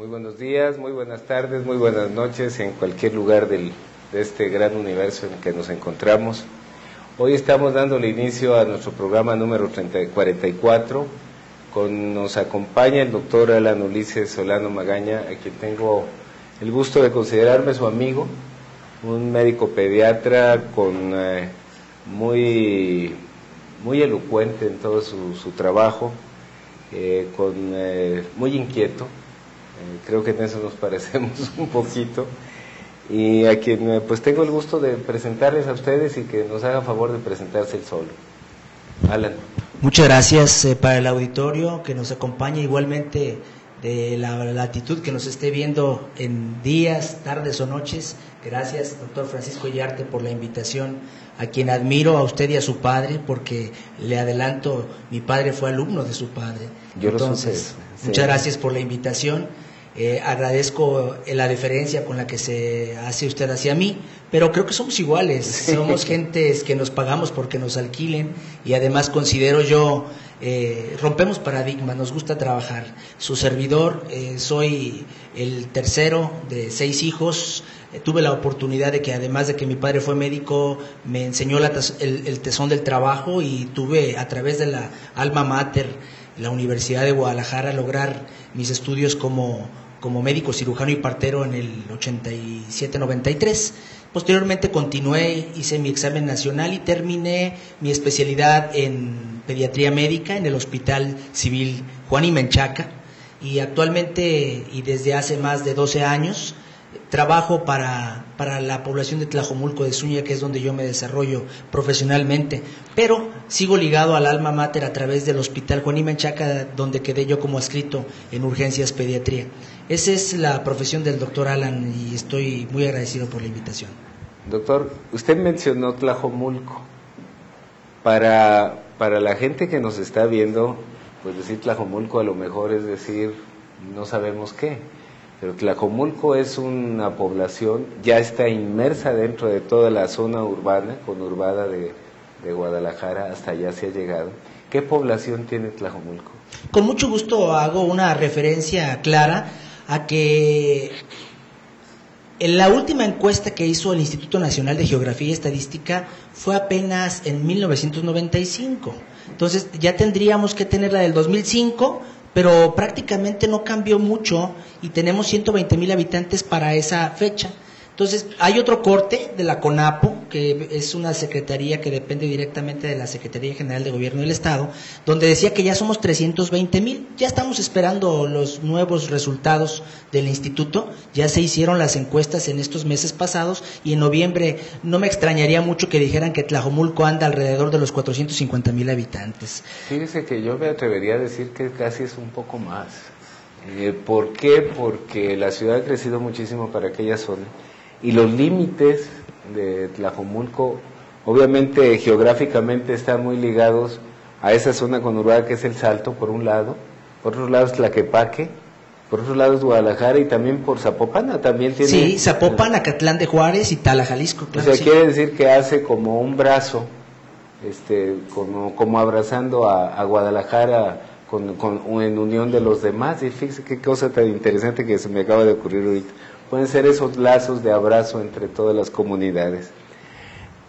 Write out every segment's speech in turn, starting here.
Muy buenos días, muy buenas tardes, muy buenas noches en cualquier lugar de este gran universo en el que nos encontramos. Hoy estamos dándole inicio a nuestro programa número 44. Nos acompaña el doctor Alan Ulises Solano Magaña, a quien tengo el gusto de considerarme su amigo, un médico pediatra muy elocuente en todo su trabajo, muy inquieto. Creo que en eso nos parecemos un poquito, y a quien pues tengo el gusto de presentarles a ustedes y que nos haga favor de presentarse él solo. Alan. Muchas gracias para el auditorio que nos acompaña, igualmente de la latitud que nos esté viendo en días, tardes o noches. Gracias, doctor Francisco Llarte, por la invitación, a quien admiro, a usted y a su padre, porque le adelanto, mi padre fue alumno de su padre. Yo Entonces, lo supe, sí. Muchas gracias por la invitación. Agradezco la deferencia con la que se hace usted hacia mí, pero creo que somos iguales, sí. Somos gentes que nos pagamos porque nos alquilen, y además considero yo, rompemos paradigmas, nos gusta trabajar. Su servidor, soy el tercero de 6 hijos. Tuve la oportunidad de que, además de que mi padre fue médico, me enseñó el tesón del trabajo, y tuve, a través de la alma mater, la Universidad de Guadalajara, lograr mis estudios como médico cirujano y partero en el 87-93. Posteriormente continué, hice mi examen nacional y terminé mi especialidad en pediatría médica en el Hospital Civil Juan y Menchaca, y actualmente y desde hace más de 12 años trabajo para la población de Tlajomulco de Zúñiga, que es donde yo me desarrollo profesionalmente, pero sigo ligado al alma mater a través del Hospital Juan y Menchaca, donde quedé yo como adscrito en urgencias pediatría. Esa es la profesión del doctor Alan, y estoy muy agradecido por la invitación. Doctor, usted mencionó Tlajomulco. Para la gente que nos está viendo, pues decir Tlajomulco a lo mejor es decir no sabemos qué. Pero Tlajomulco es una población, ya está inmersa dentro de toda la zona urbana, conurbada de Guadalajara, hasta allá se ha llegado. ¿Qué población tiene Tlajomulco? Con mucho gusto hago una referencia clara a que en la última encuesta que hizo el Instituto Nacional de Geografía y Estadística fue apenas en 1995. Entonces ya tendríamos que tener la del 2005, pero prácticamente no cambió mucho, y tenemos 120,000 habitantes para esa fecha. Entonces, hay otro corte de la CONAPO, que es una secretaría que depende directamente de la Secretaría General de Gobierno del Estado, donde decía que ya somos 320,000. Ya estamos esperando los nuevos resultados del instituto. Ya se hicieron las encuestas en estos meses pasados, y en noviembre no me extrañaría mucho que dijeran que Tlajomulco anda alrededor de los 450,000 habitantes. Fíjese que yo me atrevería a decir que casi es un poco más. ¿Por qué? Porque la ciudad ha crecido muchísimo para aquella zona, y los límites de Tlajomulco obviamente geográficamente están muy ligados a esa zona conurbada que es el Salto, por un lado, por otro lado es Tlaquepaque, por otro lado es Guadalajara, y también por Zapopan también tiene... Sí, Zapopan, Acatlán de Juárez y Tala, Jalisco, claro. O sea, sí. Quiere decir que hace como un brazo, como abrazando a Guadalajara en unión de los demás. Y fíjese qué cosa tan interesante que se me acaba de ocurrir ahorita. Pueden ser esos lazos de abrazo entre todas las comunidades.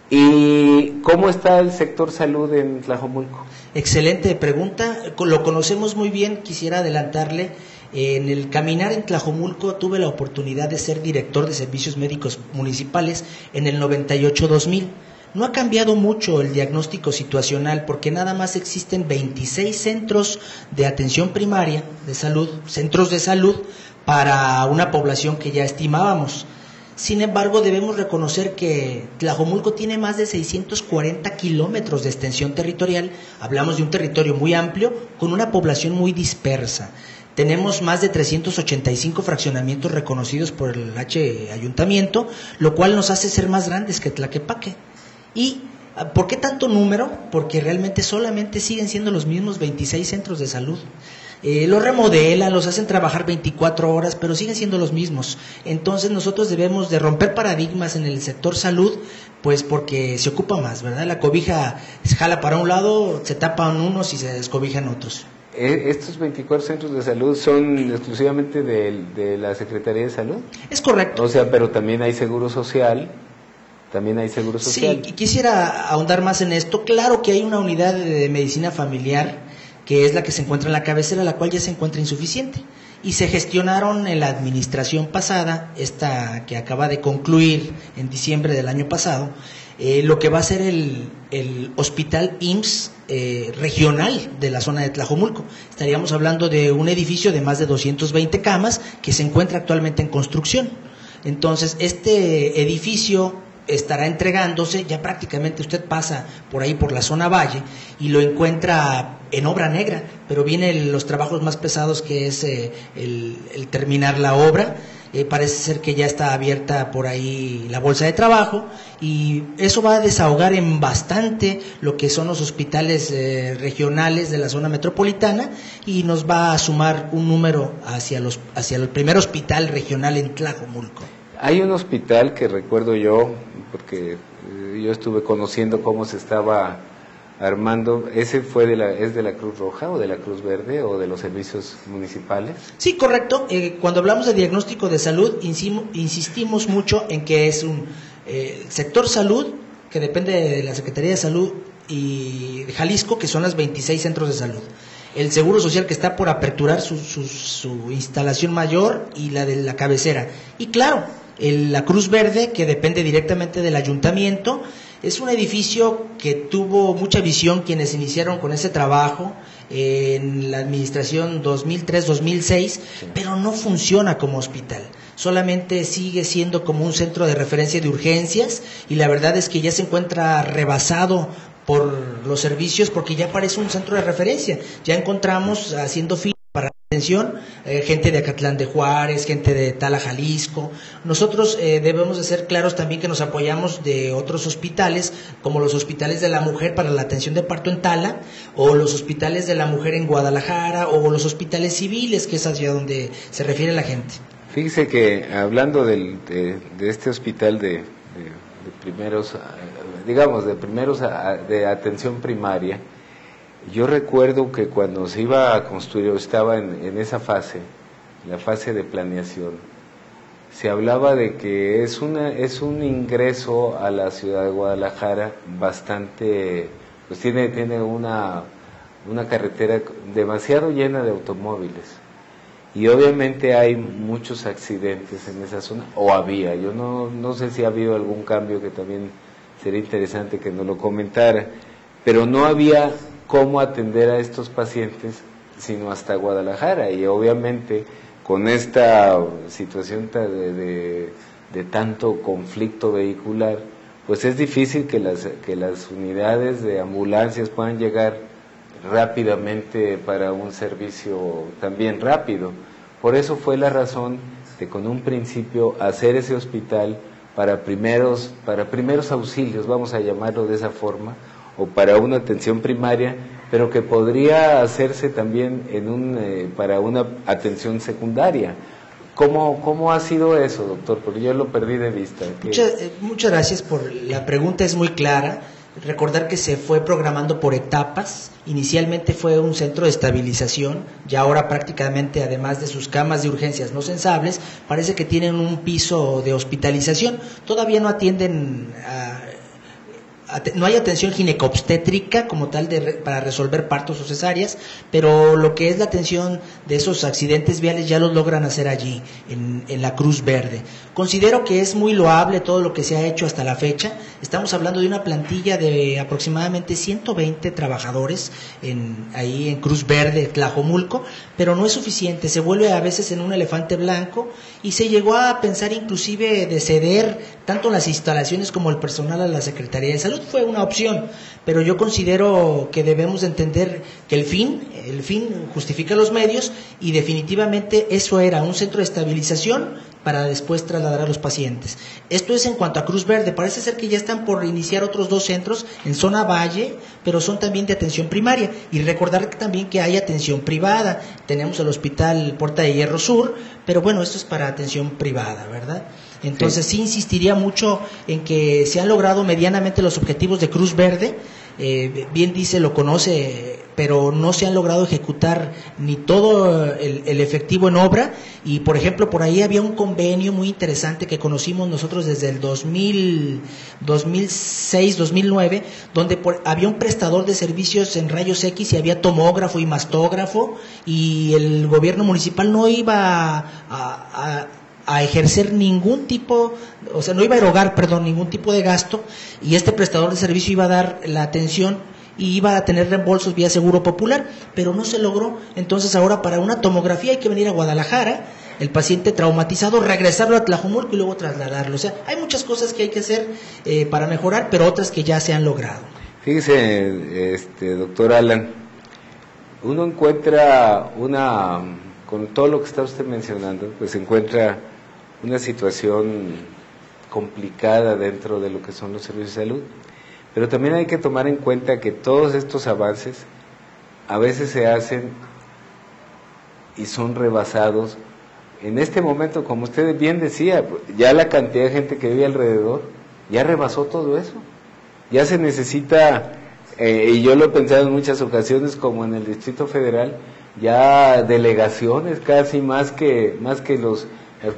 ¿Y cómo está el sector salud en Tlajomulco? Excelente pregunta, lo conocemos muy bien. Quisiera adelantarle, en el caminar en Tlajomulco tuve la oportunidad de ser director de servicios médicos municipales en el 98-2000. No ha cambiado mucho el diagnóstico situacional, porque nada más existen 26 centros de atención primaria de salud, centros de salud, para una población que ya estimábamos. Sin embargo, debemos reconocer que Tlajomulco tiene más de 640 kilómetros de extensión territorial. Hablamos de un territorio muy amplio, con una población muy dispersa. Tenemos más de 385 fraccionamientos reconocidos por el ayuntamiento, lo cual nos hace ser más grandes que Tlaquepaque. ¿Y por qué tanto número? Porque realmente solamente siguen siendo los mismos 26 centros de salud. Los remodelan, los hacen trabajar 24 horas, pero siguen siendo los mismos. Entonces nosotros debemos de romper paradigmas en el sector salud, pues porque se ocupa más, ¿verdad? La cobija se jala para un lado, se tapan unos y se descobijan otros. ¿Estos 24 centros de salud son exclusivamente de la Secretaría de Salud? Es correcto. O sea, pero también hay seguro social. También hay seguro social. Sí, quisiera ahondar más en esto. Claro que hay una unidad de medicina familiar que es la que se encuentra en la cabecera, la cual ya se encuentra insuficiente. Y se gestionaron en la administración pasada, esta que acaba de concluir en diciembre del año pasado, lo que va a ser el hospital IMSS regional de la zona de Tlajomulco. Estaríamos hablando de un edificio de más de 220 camas que se encuentra actualmente en construcción. Entonces, este edificio estará entregándose, ya prácticamente usted pasa por ahí por la zona Valle y lo encuentra en obra negra, pero vienen los trabajos más pesados, que es el terminar la obra. Parece ser que ya está abierta por ahí la bolsa de trabajo y eso va a desahogar en bastante lo que son los hospitales regionales de la zona metropolitana y nos va a sumar un número hacia el primer hospital regional en Tlajomulco. Hay un hospital que recuerdo yo, porque yo estuve conociendo cómo se estaba armando. ¿Ese es de la Cruz Roja o de la Cruz Verde o de los servicios municipales? Sí, correcto. Cuando hablamos de diagnóstico de salud, insistimos mucho en que es un sector salud que depende de la Secretaría de Salud y de Jalisco, que son las 26 centros de salud. El Seguro Social, que está por aperturar su instalación mayor, y la de la cabecera. Y claro, la Cruz Verde, que depende directamente del ayuntamiento. Es un edificio que tuvo mucha visión quienes iniciaron con ese trabajo en la administración 2003-2006, pero no funciona como hospital. Solamente sigue siendo como un centro de referencia de urgencias y la verdad es que ya se encuentra rebasado por los servicios porque ya parece un centro de referencia. Ya encontramos haciendo fila para atención, gente de Acatlán de Juárez, gente de Tala, Jalisco. Nosotros debemos de ser claros también que nos apoyamos de otros hospitales, como los hospitales de la mujer para la atención de parto en Tala, o los hospitales de la mujer en Guadalajara, o los hospitales civiles, que es hacia donde se refiere la gente. Fíjese que hablando de este hospital de primeros, digamos, de atención primaria, yo recuerdo que cuando se iba a construir, estaba en esa fase, la fase de planeación, se hablaba de que es un ingreso a la ciudad de Guadalajara bastante, pues tiene una carretera demasiado llena de automóviles y obviamente hay muchos accidentes en esa zona, o había, yo no sé si ha habido algún cambio, que también sería interesante que nos lo comentara, pero no había cómo atender a estos pacientes sino hasta Guadalajara, y obviamente con esta situación de tanto conflicto vehicular, pues es difícil que las unidades de ambulancias puedan llegar rápidamente para un servicio también rápido. Por eso fue la razón de con un principio hacer ese hospital para primeros auxilios, vamos a llamarlo de esa forma, o para una atención primaria, pero que podría hacerse también para una atención secundaria. ¿Cómo ha sido eso, doctor? Porque yo lo perdí de vista. Muchas gracias por la pregunta, es muy clara. Recordar que se fue programando por etapas. Inicialmente fue un centro de estabilización, y ahora prácticamente, además de sus camas de urgencias no sensables, parece que tienen un piso de hospitalización. Todavía no atienden no hay atención ginecobstétrica como tal para resolver partos o cesáreas, pero lo que es la atención de esos accidentes viales ya los logran hacer allí, en la Cruz Verde. Considero que es muy loable todo lo que se ha hecho hasta la fecha. Estamos hablando de una plantilla de aproximadamente 120 trabajadores ahí en Cruz Verde, Tlajomulco, pero no es suficiente, se vuelve a veces en un elefante blanco y se llegó a pensar inclusive de ceder tanto las instalaciones como el personal a la Secretaría de Salud. Fue una opción, pero yo considero que debemos entender que el fin justifica los medios, y definitivamente eso era un centro de estabilización para después trasladar a los pacientes. Esto es en cuanto a Cruz Verde. Parece ser que ya están por iniciar otros 2 centros en zona Valle, pero son también de atención primaria. Y recordar también que hay atención privada. Tenemos el Hospital Puerta de Hierro Sur, pero bueno, esto es para atención privada, ¿verdad? Entonces sí insistiría mucho en que se han logrado medianamente los objetivos de Cruz Verde, bien dice, lo conoce, pero no se han logrado ejecutar ni todo el efectivo en obra. Y por ejemplo, por ahí había un convenio muy interesante que conocimos nosotros desde el 2006, 2009, donde había un prestador de servicios en rayos X y había tomógrafo y mastógrafo, y el gobierno municipal no iba a ejercer ningún tipo, o sea, no iba a erogar, perdón, ningún tipo de gasto, y este prestador de servicio iba a dar la atención y iba a tener reembolsos vía Seguro Popular, pero no se logró. Entonces ahora para una tomografía hay que venir a Guadalajara, el paciente traumatizado, regresarlo a Tlajomulco y luego trasladarlo. O sea, hay muchas cosas que hay que hacer para mejorar, pero otras que ya se han logrado. Fíjese, doctor Alan, uno encuentra con todo lo que está usted mencionando, pues encuentra una situación complicada dentro de lo que son los servicios de salud, pero también hay que tomar en cuenta que todos estos avances a veces se hacen y son rebasados. En este momento, como usted bien decía, ya la cantidad de gente que vive alrededor ya rebasó todo eso. Ya se necesita, y yo lo he pensado en muchas ocasiones, como en el Distrito Federal, ya delegaciones casi más que las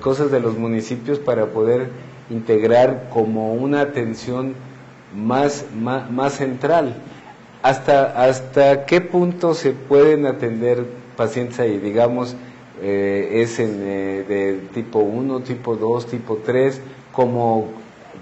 cosas de los municipios para poder integrar como una atención más central. ¿Hasta qué punto se pueden atender pacientes ahí? Digamos, de tipo 1, tipo 2, tipo 3,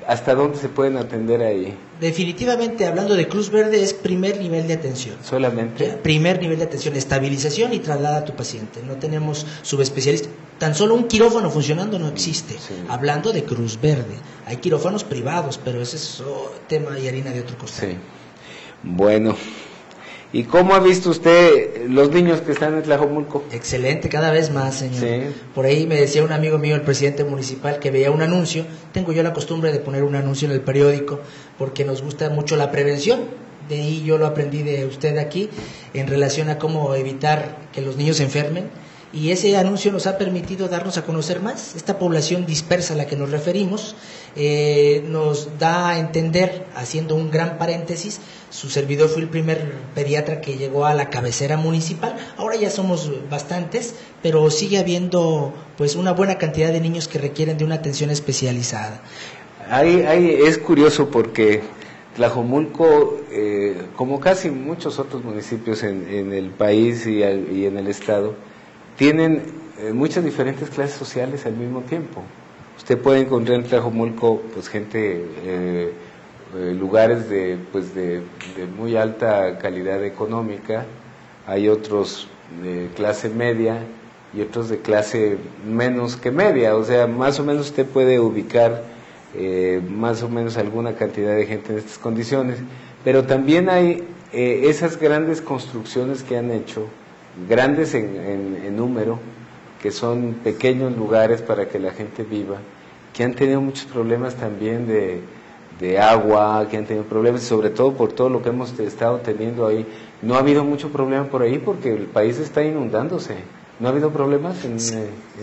¿hasta dónde se pueden atender ahí? Definitivamente, hablando de Cruz Verde, es primer nivel de atención. ¿Solamente? Primer nivel de atención, estabilización y traslada a tu paciente. No tenemos subespecialistas. Tan solo un quirófano funcionando no existe. Sí. Hablando de Cruz Verde. Hay quirófanos privados, pero ese es tema y harina de otro costal. Sí. Bueno. ¿Y cómo ha visto usted los niños que están en Tlajomulco? Excelente, cada vez más, señor. Sí. Por ahí me decía un amigo mío, el presidente municipal, que veía un anuncio. Tengo yo la costumbre de poner un anuncio en el periódico porque nos gusta mucho la prevención. De ahí yo lo aprendí de usted aquí en relación a cómo evitar que los niños se enfermen. Y ese anuncio nos ha permitido darnos a conocer más. Esta población dispersa a la que nos referimos nos da a entender, haciendo un gran paréntesis, su servidor fue el primer pediatra que llegó a la cabecera municipal. Ahora ya somos bastantes, pero sigue habiendo pues una buena cantidad de niños que requieren de una atención especializada. Es curioso porque Tlajomulco, como casi muchos otros municipios en el país y en el estado, tienen muchas diferentes clases sociales al mismo tiempo. Usted puede encontrar en Tlajomulco pues gente, lugares de muy alta calidad económica, hay otros de clase media y otros de clase menos que media, o sea, más o menos usted puede ubicar más o menos alguna cantidad de gente en estas condiciones, pero también hay esas grandes construcciones que han hecho, grandes en número, que son pequeños lugares para que la gente viva, que han tenido muchos problemas también de agua, que han tenido problemas, sobre todo por todo lo que hemos estado teniendo ahí. No ha habido mucho problema por ahí porque el país está inundándose. ¿No ha habido problemas en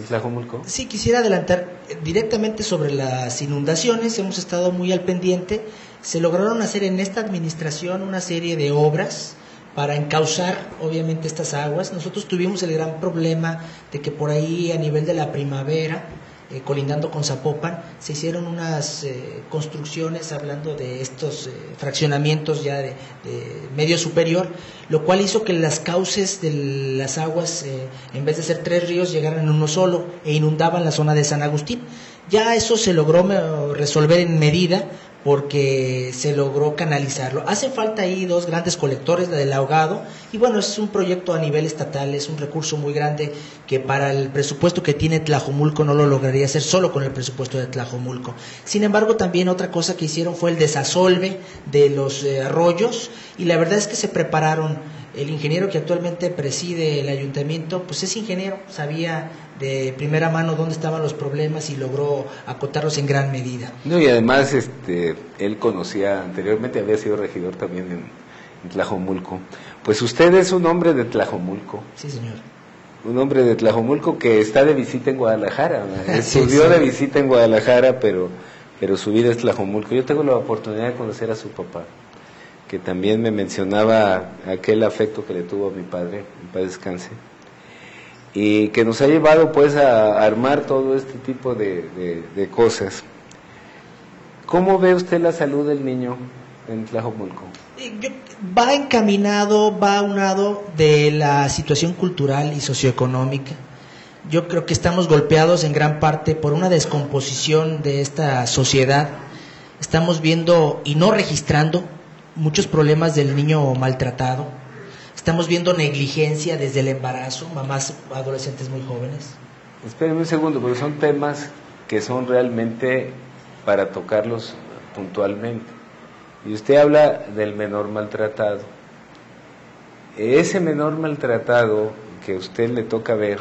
Tlajomulco? Sí, quisiera adelantar directamente sobre las inundaciones. Hemos estado muy al pendiente. Se lograron hacer en esta administración una serie de obras para encauzar obviamente estas aguas. Nosotros tuvimos el gran problema de que por ahí a nivel de la Primavera, colindando con Zapopan, se hicieron unas construcciones hablando de estos fraccionamientos ya de medio superior, lo cual hizo que las cauces de las aguas, en vez de ser 3 ríos, llegaran en uno solo e inundaban la zona de San Agustín. Ya eso se logró resolver en medida, porque se logró canalizarlo. Hace falta ahí 2 grandes colectores, la del ahogado, y bueno, es un proyecto a nivel estatal, es un recurso muy grande que para el presupuesto que tiene Tlajomulco no lo lograría hacer solo con el presupuesto de Tlajomulco. Sin embargo, también otra cosa que hicieron fue el desasolve de los arroyos, y la verdad es que se prepararon. El ingeniero que actualmente preside el ayuntamiento, pues es ingeniero, sabía de primera mano dónde estaban los problemas y logró acotarlos en gran medida. No, y además él conocía anteriormente, había sido regidor también en Tlajomulco. Pues usted es un hombre de Tlajomulco. Sí, señor. Un hombre de Tlajomulco que está de visita en Guadalajara. Estudió sí. De visita en Guadalajara, pero su vida es Tlajomulco. Yo tengo la oportunidad de conocer a su papá. que también me mencionaba aquel afecto que le tuvo a mi padre, en paz descanse, y que nos ha llevado pues a armar todo este tipo de cosas. ¿Cómo ve usted la salud del niño en Tlajomulco? Va encaminado, va aunado de la situación cultural y socioeconómica. Yo creo que estamos golpeados en gran parte por una descomposición de esta sociedad. Estamos viendo y no registrando muchos problemas del niño maltratado. Estamos viendo negligencia desde el embarazo, mamás adolescentes muy jóvenes. Espérenme un segundo, porque son temas que son realmente para tocarlos puntualmente. Y usted habla del menor maltratado. Ese menor maltratado que a usted le toca ver,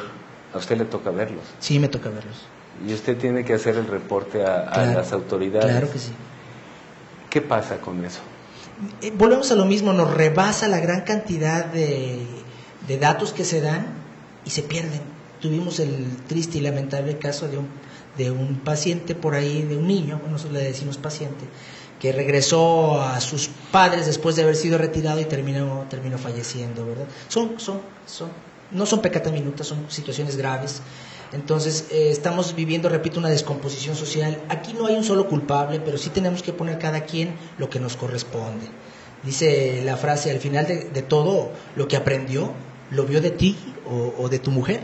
a usted le toca verlos. Sí, me toca verlos. Y usted tiene que hacer el reporte a las autoridades. Claro que sí. ¿Qué pasa con eso? Volvemos a lo mismo, nos rebasa la gran cantidad de datos que se dan y se pierden. Tuvimos el triste y lamentable caso de un paciente por ahí, de un niño, nosotros le decimos paciente, que regresó a sus padres después de haber sido retirado y terminó falleciendo, ¿verdad? No son peccata minuta, son situaciones graves. Entonces, estamos viviendo, repito, una descomposición social. Aquí no hay un solo culpable, pero sí tenemos que poner cada quien lo que nos corresponde. Dice la frase, al final de todo, lo que aprendió, lo vio de ti o de tu mujer.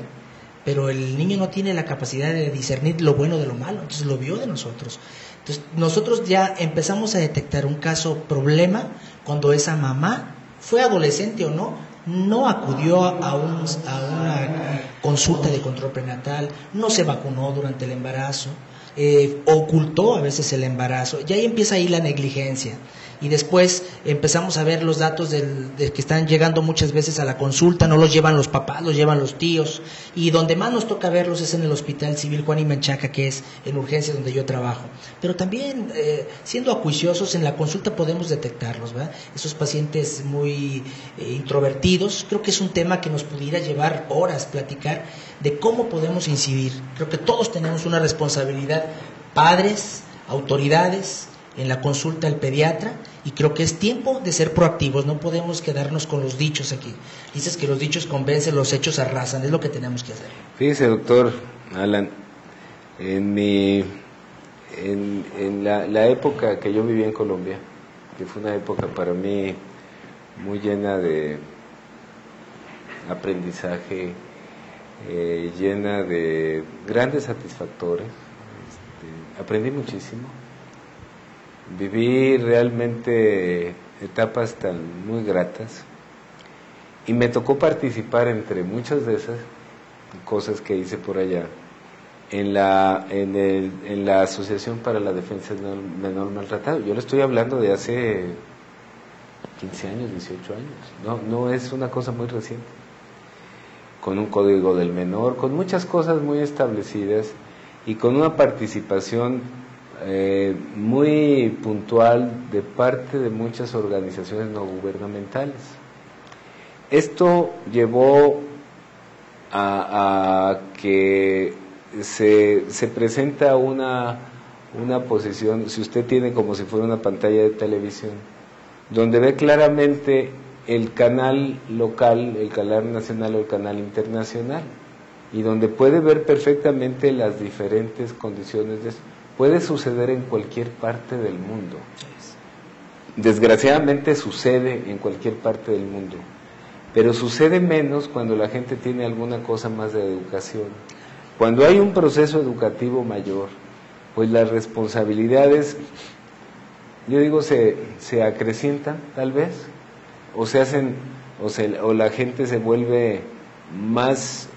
Pero el niño no tiene la capacidad de discernir lo bueno de lo malo, entonces lo vio de nosotros. Entonces, nosotros ya empezamos a detectar un caso problema cuando esa mamá, fue adolescente o no acudió a una consulta de control prenatal, no se vacunó durante el embarazo, ocultó a veces el embarazo, y ahí empieza ahí la negligencia. Y después empezamos a ver los datos de que están llegando muchas veces a la consulta, no los llevan los papás, los llevan los tíos, y donde más nos toca verlos es en el Hospital Civil Juan y Menchaca, que es en urgencias donde yo trabajo. Pero también, siendo acuiciosos, en la consulta podemos detectarlos, ¿verdad? Esos pacientes muy introvertidos, creo que es un tema que nos pudiera llevar horas platicar de cómo podemos incidir. Creo que todos tenemos una responsabilidad, padres, autoridades, en la consulta al pediatra, y creo que es tiempo de ser proactivos, no podemos quedarnos con los dichos aquí. Dices que los dichos convencen, los hechos arrasan, es lo que tenemos que hacer. Fíjese, doctor Alan, en la época que yo viví en Colombia, que fue una época para mí muy llena de aprendizaje, llena de grandes satisfactores, aprendí muchísimo. Viví realmente etapas tan muy gratas y me tocó participar entre muchas de esas cosas que hice por allá en la Asociación para la Defensa del Menor Maltratado. Yo le estoy hablando de hace 15 años, 18 años, no es una cosa muy reciente, con un código del menor, con muchas cosas muy establecidas y con una participación muy puntual de parte de muchas organizaciones no gubernamentales. Esto llevó a que se presenta una posición, si usted tiene como si fuera una pantalla de televisión, donde ve claramente el canal local, el canal nacional o el canal internacional, y donde puede ver perfectamente las diferentes condiciones de eso. Puede suceder en cualquier parte del mundo. Desgraciadamente sucede en cualquier parte del mundo, pero sucede menos cuando la gente tiene alguna cosa más de educación. Cuando hay un proceso educativo mayor, pues las responsabilidades, yo digo, se acrecientan tal vez, o se hacen, o la gente se vuelve más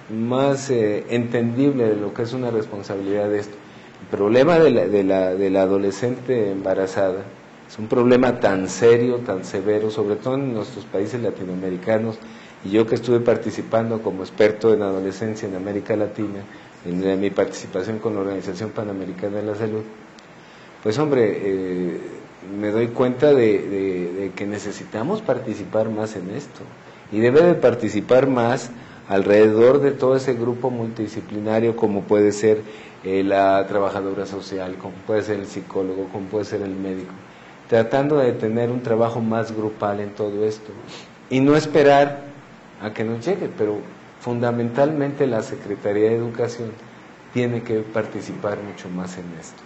entendible de lo que es una responsabilidad de esto. El problema de la adolescente embarazada es un problema tan serio, tan severo, sobre todo en nuestros países latinoamericanos, y yo que estuve participando como experto en adolescencia en América Latina, en mi participación con la Organización Panamericana de la Salud, pues hombre, me doy cuenta de que necesitamos participar más en esto, y debe de participar más alrededor de todo ese grupo multidisciplinario, como puede ser la trabajadora social, como puede ser el psicólogo, como puede ser el médico. tratando de tener un trabajo más grupal en todo esto y no esperar a que nos llegue, pero fundamentalmente la Secretaría de Educación tiene que participar mucho más en esto.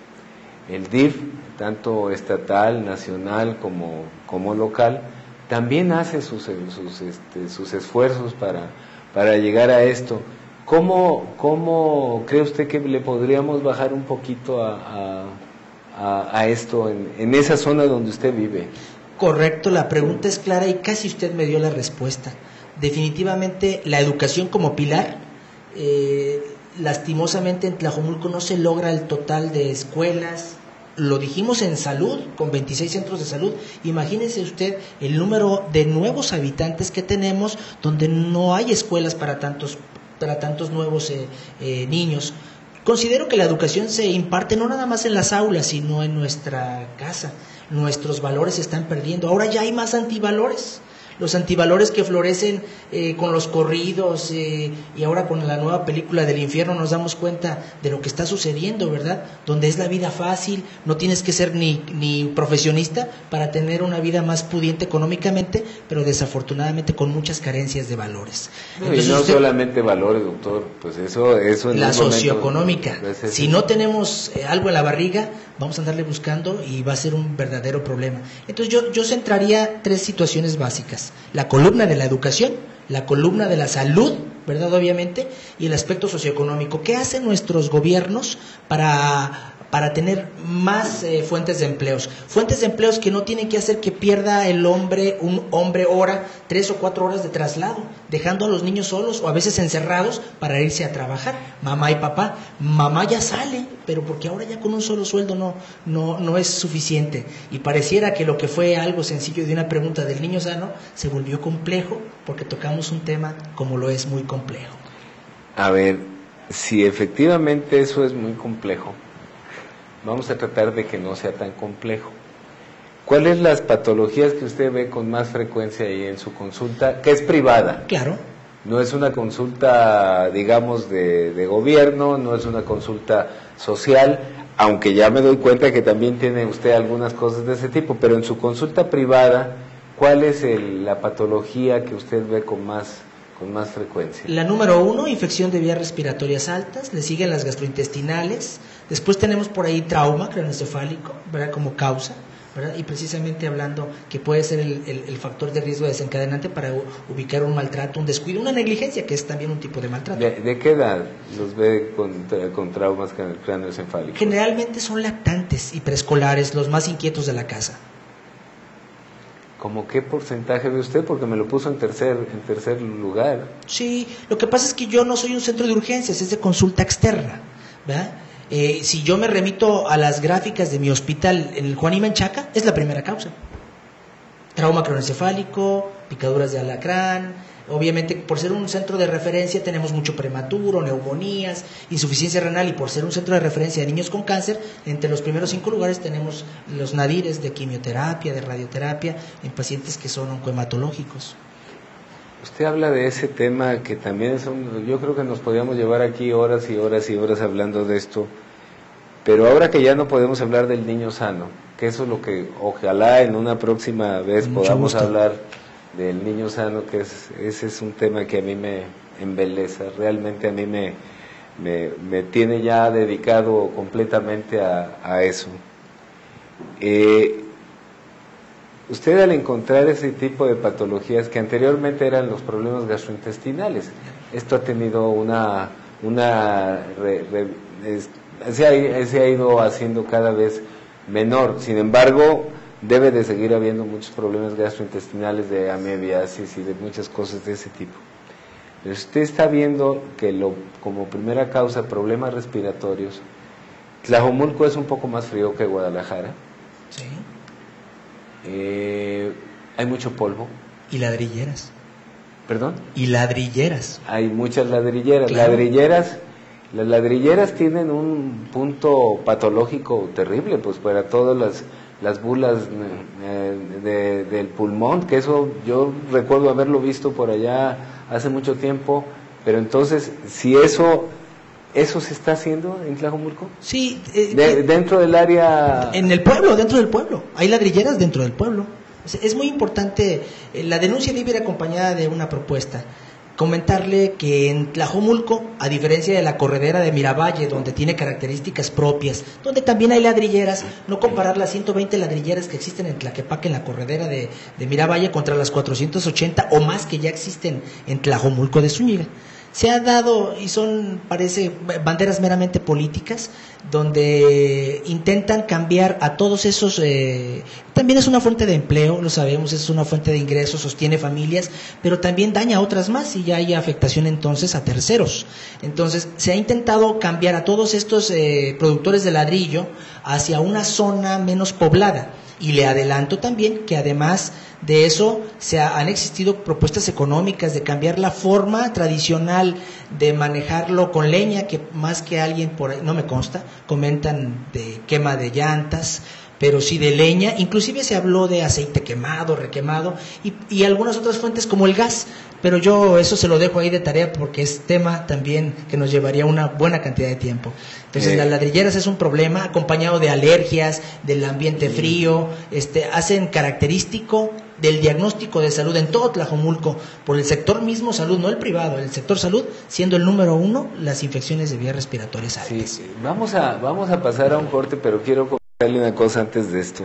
El DIF, tanto estatal, nacional como local, también hace sus esfuerzos para llegar a esto. ¿Cómo cree usted que le podríamos bajar un poquito a esto en esa zona donde usted vive? Correcto, la pregunta es clara y casi usted me dio la respuesta. Definitivamente la educación como pilar, lastimosamente en Tlajomulco no se logra el total de escuelas. Lo dijimos en salud, con 26 centros de salud. Imagínese usted el número de nuevos habitantes que tenemos, donde no hay escuelas para tantos nuevos niños. Considero que la educación se imparte no nada más en las aulas, sino en nuestra casa. Nuestros valores se están perdiendo. Ahora ya hay más antivalores. Los antivalores que florecen con los corridos y ahora con la nueva película del infierno nos damos cuenta de lo que está sucediendo, ¿verdad? Donde es la vida fácil, no tienes que ser ni profesionista para tener una vida más pudiente económicamente, pero desafortunadamente con muchas carencias de valores. Entonces, y no solamente valores, doctor, pues eso en la socioeconómica. Si no tenemos algo en la barriga, vamos a andarle buscando y va a ser un verdadero problema. Entonces yo centraría 3 situaciones básicas: la columna de la educación, la columna de la salud, ¿verdad? Obviamente, y el aspecto socioeconómico. ¿Qué hacen nuestros gobiernos para tener más fuentes de empleos? Fuentes de empleos que no tienen que hacer que pierda un hombre hora, 3 o 4 horas de traslado, dejando a los niños solos o a veces encerrados para irse a trabajar. Mamá y papá, mamá ya sale, pero porque ahora ya con un solo sueldo no es suficiente. Y pareciera que lo que fue algo sencillo de una pregunta del niño sano se volvió complejo porque tocamos un tema como lo es muy complejo. A ver, si efectivamente eso es muy complejo, vamos a tratar de que no sea tan complejo. ¿Cuáles las patologías que usted ve con más frecuencia ahí en su consulta, que es privada? Claro. No es una consulta, digamos, de gobierno, no es una consulta social, aunque ya me doy cuenta que también tiene usted algunas cosas de ese tipo, pero en su consulta privada, ¿cuál es la patología que usted ve con más frecuencia? La número 1, infección de vías respiratorias altas, le siguen las gastrointestinales, después tenemos por ahí trauma craneoencefálico, ¿verdad? Como causa, ¿verdad? Y precisamente hablando que puede ser el factor de riesgo desencadenante para ubicar un maltrato, un descuido, una negligencia, que es también un tipo de maltrato. ¿De qué edad los ve con traumas craneoencefálicos? Generalmente son lactantes y preescolares, los más inquietos de la casa. ¿Cómo qué porcentaje ve usted? Porque me lo puso en tercer lugar. Sí, lo que pasa es que yo no soy un centro de urgencias, es de consulta externa, ¿verdad? Si yo me remito a las gráficas de mi hospital en el Juan y Menchaca, es la primera causa. Trauma craneoencefálico, picaduras de alacrán. Obviamente, por ser un centro de referencia, tenemos mucho prematuro, neumonías, insuficiencia renal, y por ser un centro de referencia de niños con cáncer, entre los primeros 5 lugares tenemos los nadires de quimioterapia, de radioterapia, en pacientes que son oncohematológicos. Usted habla de ese tema que también yo creo que nos podríamos llevar aquí horas y horas y horas hablando de esto, pero ahora que ya no podemos hablar del niño sano, que eso es lo que ojalá en una próxima vez podamos hablar del niño sano, que ese es un tema que a mí me embeleza, realmente a mí me tiene ya dedicado completamente a eso. Usted, al encontrar ese tipo de patologías que anteriormente eran los problemas gastrointestinales, esto ha tenido se ha ido haciendo cada vez menor. Sin embargo, debe de seguir habiendo muchos problemas gastrointestinales, de amebiasis y de muchas cosas de ese tipo. Pero usted está viendo que como primera causa, problemas respiratorios. Tlajomulco es un poco más frío que Guadalajara. Sí. Hay mucho polvo. Y ladrilleras. ¿Perdón? Y ladrilleras. Hay muchas ladrilleras. Claro. Las ladrilleras tienen un punto patológico terrible, pues para todas las bulas del pulmón, que eso yo recuerdo haberlo visto por allá hace mucho tiempo, pero entonces si eso ¿Eso se está haciendo en Tlajomulco? Sí. Dentro del área... En el pueblo, dentro del pueblo. Hay ladrilleras dentro del pueblo. Es muy importante, la denuncia debe ir acompañada de una propuesta. Comentarle que en Tlajomulco, a diferencia de la corredera de Miravalle, donde tiene características propias, donde también hay ladrilleras, no comparar las 120 ladrilleras que existen en Tlaquepaque, en la corredera de Miravalle, contra las 480 o más que ya existen en Tlajomulco de Zúñiga. Se ha dado, y parece, banderas meramente políticas, donde intentan cambiar a todos esos, también es una fuente de empleo, lo sabemos, es una fuente de ingresos, sostiene familias, pero también daña a otras más y ya hay afectación entonces a terceros. Entonces se ha intentado cambiar a todos estos productores de ladrillo hacia una zona menos poblada. Y le adelanto también que además de eso han existido propuestas económicas de cambiar la forma tradicional de manejarlo con leña, que más que alguien por ahí, no me consta, comentan de quema de llantas, pero sí de leña. Inclusive se habló de aceite quemado, requemado y algunas otras fuentes como el gas, pero yo eso se lo dejo ahí de tarea porque es tema también que nos llevaría una buena cantidad de tiempo. Entonces las ladrilleras es un problema acompañado de alergias, del ambiente frío, hacen característico del diagnóstico de salud en todo Tlajomulco por el sector mismo salud, no el privado, el sector salud siendo el número 1 las infecciones de vías respiratorias altas. Sí, vamos a pasar a un corte, pero quiero comentarle una cosa antes de esto,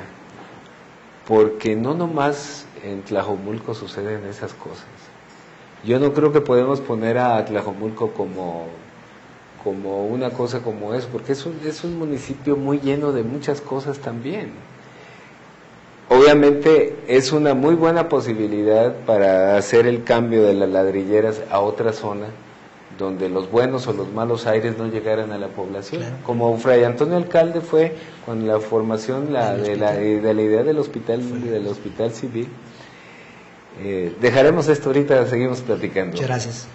porque no nomás en Tlajomulco suceden esas cosas. Yo no creo que podemos poner a Tlajomulco como una cosa como eso, porque es un municipio muy lleno de muchas cosas también. Obviamente es una muy buena posibilidad para hacer el cambio de las ladrilleras a otra zona donde los buenos o los malos aires no llegaran a la población, claro. Como Fray Antonio Alcalde fue con la formación de la idea del hospital civil. Dejaremos esto ahorita, seguimos platicando. Muchas gracias.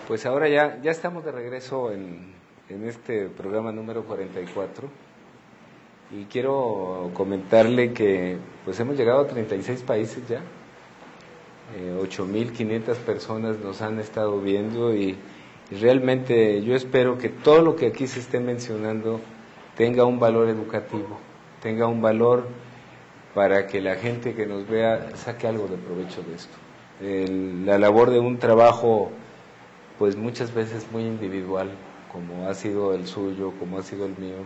Pues ahora ya estamos de regreso en este programa número 44 y quiero comentarle que pues hemos llegado a 36 países ya, 8.500 personas nos han estado viendo y realmente yo espero que todo lo que aquí se esté mencionando tenga un valor educativo, tenga un valor para que la gente que nos vea saque algo de provecho de esto. La labor de un trabajo pues muchas veces muy individual, como ha sido el suyo, como ha sido el mío,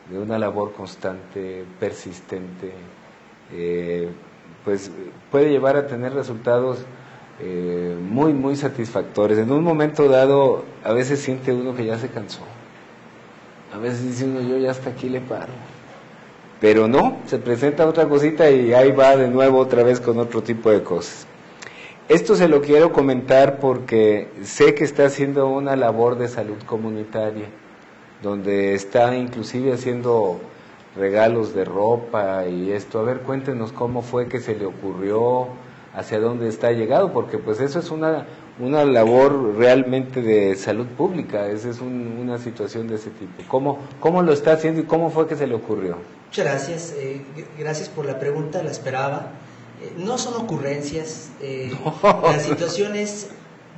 de una labor constante, persistente, pues puede llevar a tener resultados muy, muy satisfactorios. En un momento dado, a veces siente uno que ya se cansó, a veces dice uno, yo ya hasta aquí le paro, pero no, se presenta otra cosita y ahí va de nuevo otra vez con otro tipo de cosas. Esto se lo quiero comentar porque sé que está haciendo una labor de salud comunitaria, donde está inclusive haciendo regalos de ropa y esto. A ver, cuéntenos cómo fue que se le ocurrió, hacia dónde está llegado, porque pues eso es una labor realmente de salud pública, esa es una situación de ese tipo. ¿Cómo lo está haciendo y cómo fue que se le ocurrió? Muchas gracias, gracias por la pregunta, la esperaba. No son ocurrencias, las situaciones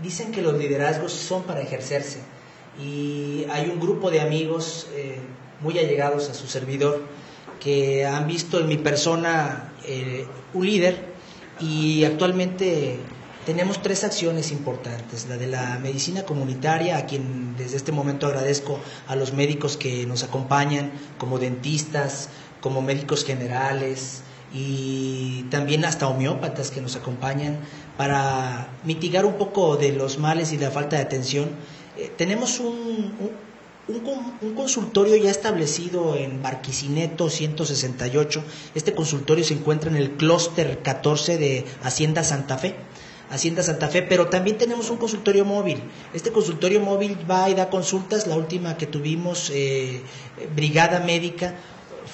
dicen que los liderazgos son para ejercerse y hay un grupo de amigos muy allegados a su servidor que han visto en mi persona un líder y actualmente tenemos 3 acciones importantes. La de la medicina comunitaria, a quien desde este momento agradezco a los médicos que nos acompañan, como dentistas, como médicos generales y también hasta homeópatas que nos acompañan para mitigar un poco de los males y la falta de atención. Tenemos un consultorio ya establecido en Barquisimeto 168. Este consultorio se encuentra en el clúster 14 de Hacienda Santa Fe, pero también tenemos un consultorio móvil. Este consultorio móvil va y da consultas. La última que tuvimos, Brigada Médica,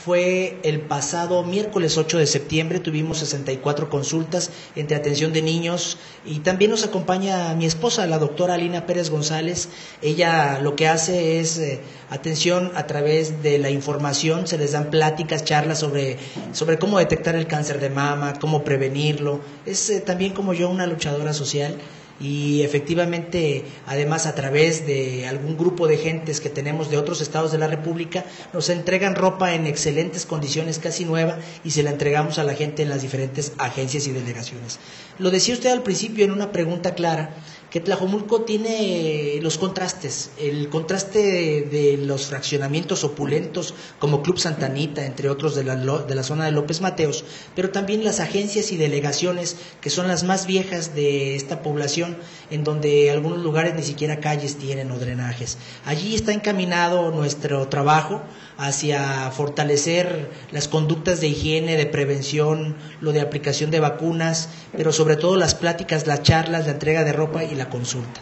fue el pasado miércoles 8 de septiembre, tuvimos 64 consultas entre atención de niños y también nos acompaña mi esposa, la doctora Alina Pérez González. Ella lo que hace es atención a través de la información, se les dan pláticas, charlas sobre cómo detectar el cáncer de mama, cómo prevenirlo. Es también como yo una luchadora social. Y efectivamente, además a través de algún grupo de gentes que tenemos de otros estados de la República, nos entregan ropa en excelentes condiciones, casi nueva, y se la entregamos a la gente en las diferentes agencias y delegaciones. Lo decía usted al principio en una pregunta clara, que Tlajomulco tiene los contrastes, el contraste de los fraccionamientos opulentos como Club Santa Anita, entre otros de la zona de López Mateos, pero también las agencias y delegaciones que son las más viejas de esta población, en donde algunos lugares ni siquiera calles tienen o drenajes. Allí está encaminado nuestro trabajo hacia fortalecer las conductas de higiene, de prevención, lo de aplicación de vacunas, pero sobre todo las pláticas, las charlas, la entrega de ropa y la consulta.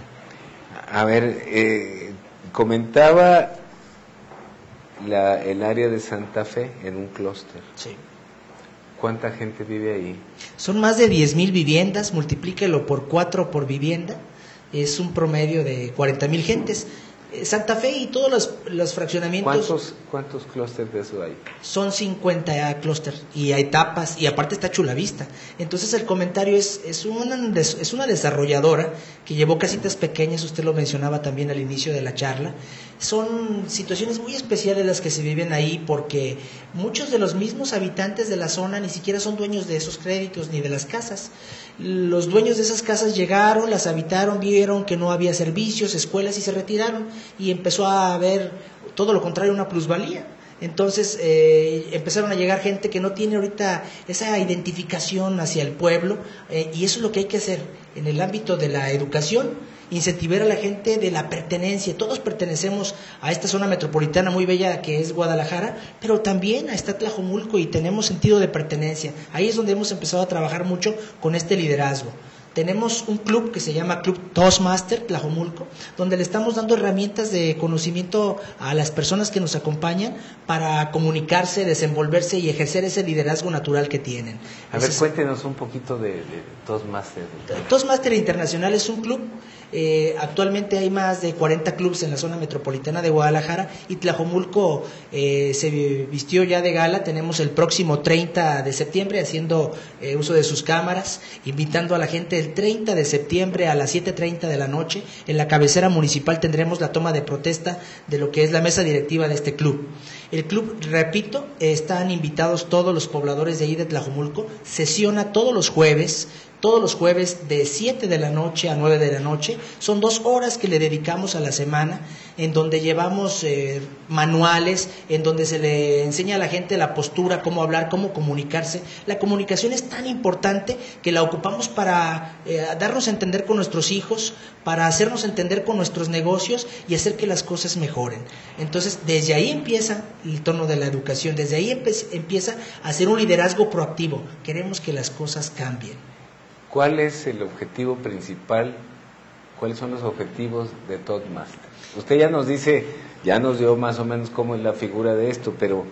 A ver, comentaba el área de Santa Fe en un clúster. Sí. ¿Cuánta gente vive ahí? Son más de 10,000 viviendas, multiplíquelo por 4 por vivienda, es un promedio de 40,000 gentes. Santa Fe y todos los fraccionamientos. ¿Cuántos clústeres de eso hay? Son 50 clústeres y hay etapas y aparte está Chulavista. Entonces el comentario es una desarrolladora que llevó casitas pequeñas, usted lo mencionaba también al inicio de la charla. Son situaciones muy especiales las que se viven ahí porque muchos de los mismos habitantes de la zona ni siquiera son dueños de esos créditos ni de las casas. Los dueños de esas casas llegaron, las habitaron, vieron que no había servicios, escuelas y se retiraron y empezó a haber todo lo contrario, una plusvalía. Entonces empezaron a llegar gente que no tiene ahorita esa identificación hacia el pueblo y eso es lo que hay que hacer en el ámbito de la educación, incentivar a la gente de la pertenencia. Todos pertenecemos a esta zona metropolitana muy bella que es Guadalajara, pero también a Tlajomulco y tenemos sentido de pertenencia. Ahí es donde hemos empezado a trabajar mucho con este liderazgo. tenemos un club que se llama Club Toastmaster Tlajomulco, donde le estamos dando herramientas de conocimiento a las personas que nos acompañan para comunicarse, desenvolverse y ejercer ese liderazgo natural que tienen. A ver, cuéntenos un poquito de Toastmaster. Toastmaster Internacional es un club. Actualmente hay más de 40 clubes en la zona metropolitana de Guadalajara y Tlajomulco se vistió ya de gala. Tenemos el próximo 30 de septiembre haciendo uso de sus cámaras, invitando a la gente el 30 de septiembre a las 7:30 de la noche. En la cabecera municipal tendremos la toma de protesta de lo que es la mesa directiva de este club. El club, repito, están invitados todos los pobladores de ahí de Tlajomulco, sesiona todos los jueves de 7 de la noche a 9 de la noche. Son 2 horas que le dedicamos a la semana, en donde llevamos manuales, en donde se le enseña a la gente la postura, cómo hablar, cómo comunicarse. La comunicación es tan importante que la ocupamos para darnos a entender con nuestros hijos, para hacernos entender con nuestros negocios y hacer que las cosas mejoren. Entonces, desde ahí empieza el tono de la educación, desde ahí empieza a hacer un liderazgo proactivo. Queremos que las cosas cambien. ¿Cuál es el objetivo principal? ¿Cuáles son los objetivos de Toastmaster? Usted ya nos dice, ya nos dio más o menos cómo es la figura de esto, pero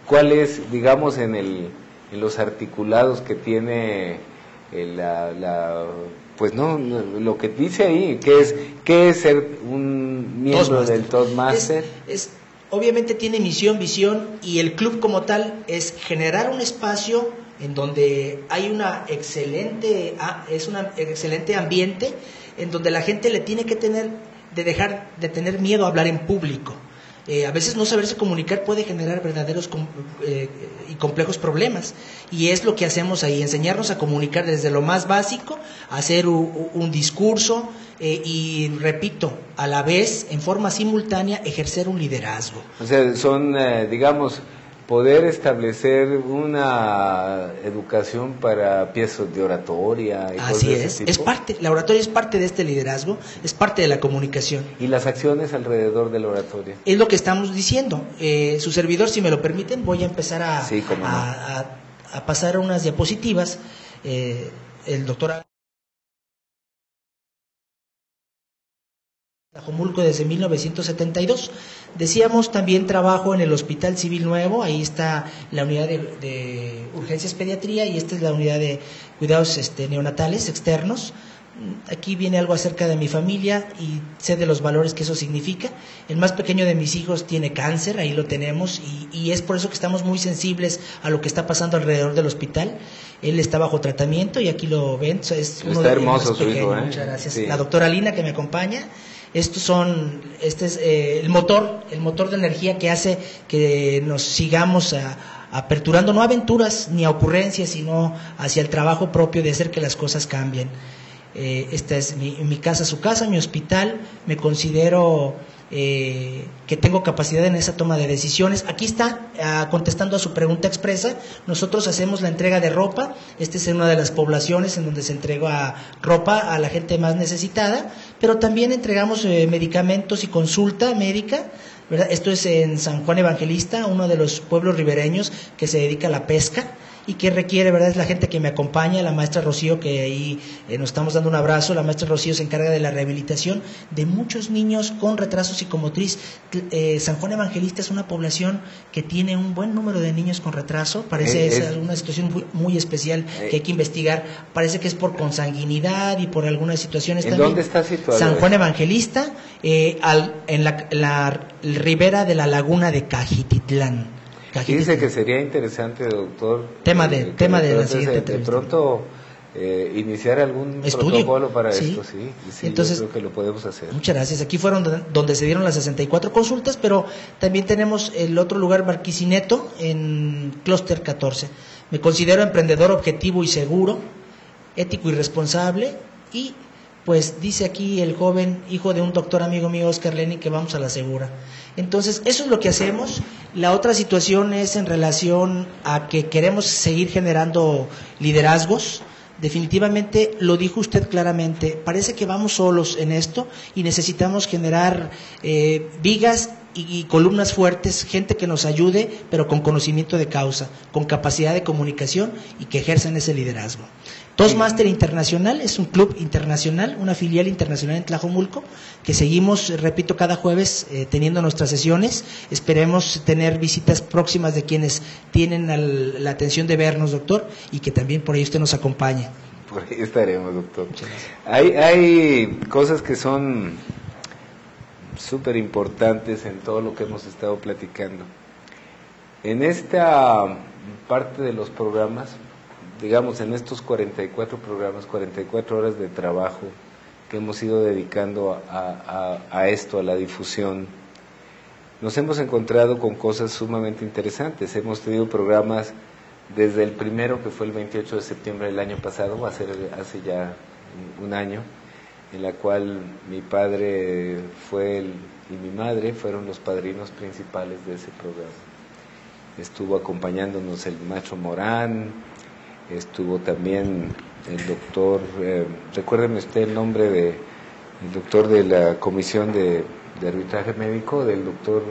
¿cuál es, digamos, en los articulados que tiene pues no, lo que dice ahí, qué es ser un miembro del Toastmaster? Obviamente tiene misión, visión, y el club como tal es generar un espacio en donde hay un excelente ambiente, en donde la gente le tiene que dejar de tener miedo a hablar en público. A veces no saberse comunicar puede generar verdaderos y complejos problemas, y es lo que hacemos ahí, enseñarnos a comunicar desde lo más básico, hacer un discurso y, repito, a la vez, en forma simultánea, ejercer un liderazgo. O sea, son, digamos, poder establecer una educación para piezas de oratoria y así cosas de ese tipo. La oratoria es parte de este liderazgo, es parte de la comunicación. ¿Y las acciones alrededor de la oratoria? Es lo que estamos diciendo. Su servidor, si me lo permiten, voy a empezar a pasar unas diapositivas. El doctor Tlajomulco desde 1972. Decíamos, también trabajo en el Hospital Civil Nuevo, ahí está la unidad de urgencias pediatría y esta es la unidad de cuidados neonatales externos. Aquí viene algo acerca de mi familia y sé de los valores que eso significa. El más pequeño de mis hijos tiene cáncer, ahí lo tenemos, y es por eso que estamos muy sensibles a lo que está pasando alrededor del hospital. Él está bajo tratamiento y aquí lo ven. Es uno está hermoso su hijo, Muchas gracias. Sí. La doctora Lina, que me acompaña. Este es el motor de energía que hace que nos sigamos aperturando, no a aventuras ni a ocurrencias, sino hacia el trabajo propio de hacer que las cosas cambien. Esta es mi casa, su casa, mi hospital. Me considero que tengo capacidad en esa toma de decisiones. Aquí está, contestando a su pregunta expresa, nosotros hacemos la entrega de ropa. Esta es una de las poblaciones en donde se entrega ropa a la gente más necesitada, pero también entregamos medicamentos y consulta médica, ¿verdad? Esto es en San Juan Evangelista, uno de los pueblos ribereños que se dedica a la pesca y que requiere, ¿verdad? Es la gente que me acompaña, la maestra Rocío, que ahí nos estamos dando un abrazo. La maestra Rocío se encarga de la rehabilitación de muchos niños con retraso psicomotriz. San Juan Evangelista es una población que tiene un buen número de niños con retraso. Parece es una situación muy especial que hay que investigar. Parece que es por consanguinidad y por algunas situaciones también. ¿Dónde está situado? San Juan Evangelista, en la ribera de la laguna de Cajititlán. Y dice que sería interesante, doctor, tema de la siguiente de pronto iniciar algún protocolo para esto, sí, entonces, yo creo que lo podemos hacer. Muchas gracias. Aquí fueron donde se dieron las 64 consultas, pero también tenemos el otro lugar, Barquisimeto, en Clúster 14. Me considero emprendedor objetivo y seguro, ético y responsable, y pues dice aquí el joven hijo de un doctor amigo mío, Oscar Lenny, que vamos a la segura. Entonces, eso es lo que hacemos. La otra situación es en relación a que queremos seguir generando liderazgos. Definitivamente, lo dijo usted claramente, parece que vamos solos en esto y necesitamos generar vigas y columnas fuertes, gente que nos ayude, pero con conocimiento de causa, con capacidad de comunicación y que ejerzan ese liderazgo. Toastmaster Internacional es un club internacional, una filial internacional en Tlajomulco, que seguimos, repito, cada jueves teniendo nuestras sesiones. Esperemos tener visitas próximas de quienes tienen la atención de vernos, doctor, y que también por ahí usted nos acompañe. Por ahí estaremos, doctor. Hay cosas que son súper importantes en todo lo que hemos estado platicando. En esta parte de los programas, digamos, en estos 44 programas, 44 horas de trabajo que hemos ido dedicando a esto, a la difusión, nos hemos encontrado con cosas sumamente interesantes. Hemos tenido programas desde el primero, que fue el 28 de septiembre del año pasado, hace ya un año, en la cual mi padre y mi madre fueron los padrinos principales de ese programa. Estuvo acompañándonos el maestro Morán, estuvo también el doctor, recuérdeme usted el nombre del doctor de la Comisión de Arbitraje Médico, del doctor...